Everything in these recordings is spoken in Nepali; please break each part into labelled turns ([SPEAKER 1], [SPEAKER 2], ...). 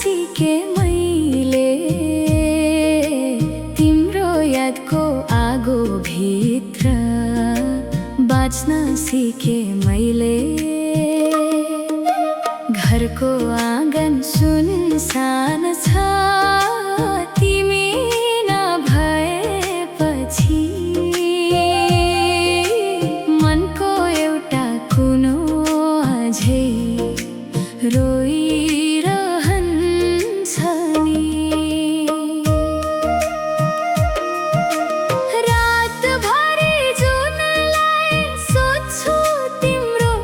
[SPEAKER 1] सिके मैले तिम्रो यादको आगो भित्र बाँच्न सिके मैले। घरको आँगन सुनसान छ तिमी नभएपछि। मनको एउटा कुनो अझै रोइरहन्छ नि। रातभरि जुनलाई सोध्छु तिम्रो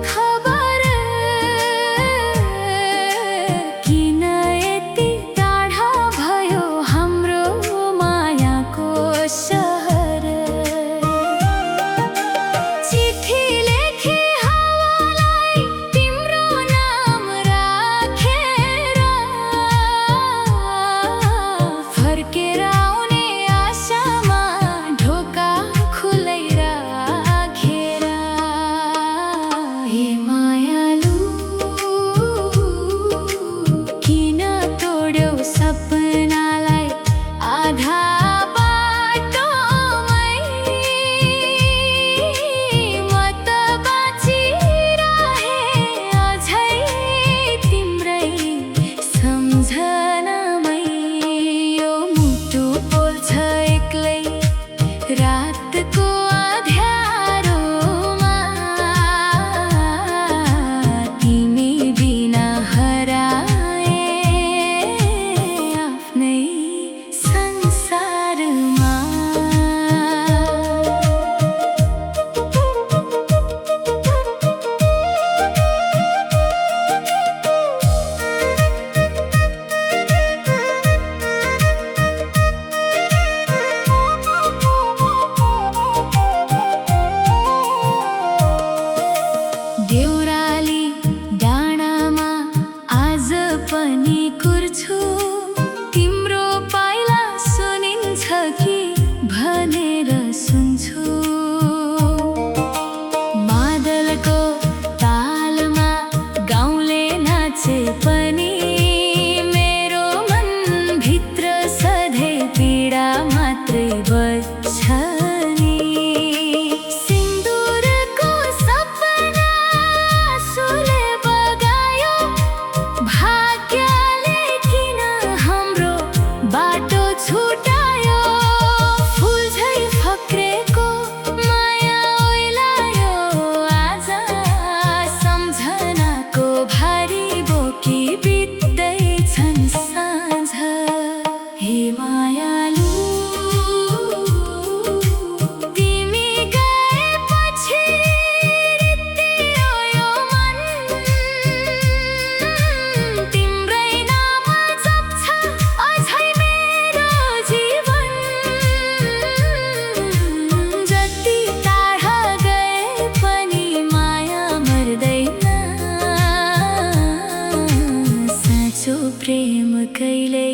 [SPEAKER 1] खबर, किन यति टाढा भयो हाम्रो मायाको सहर। चिठी लेखे हावालाई तिम्रो नाम राखेर, फर्केर आउने आशामा ढोका खुलै राखेर। हे मायालु, किन तोड्यौ सपनालाई आधा बाटोमै। म त बाँचिरहे अझै तिम्रै सम्झनामै। यो मुटु पोल्छ एक्लै रातको अँध्यारोमा, तिमी बिना हराए आफ्नै संसारमा। देउराली डाँडामा आज पनि कुर्छु, तिम्रो पाइला सुनिन्छ कि भनेर सुन्छु। मादलको तालमा गाउँले नाचे पनि मेरो मनभित्र सधैँ पीडा मात्रै बज्छ नि। सिन्दुरको सपना आँसुले बगायो, भाग्यले किन हाम्रो बाटो छुटायो। फुल झै फक्रेको माया ओइलायो आज, सम्झनाको भारी बोकी बित्दैछन् साँझ। हे मायालु, तिमी गएपछि रित्तियो यो मन, तिम्रै नाम जप्छ अझै मेरो जीवन। जति टाढा गए पनि माया मर्दैन, साँचो प्रेम कहिल्यै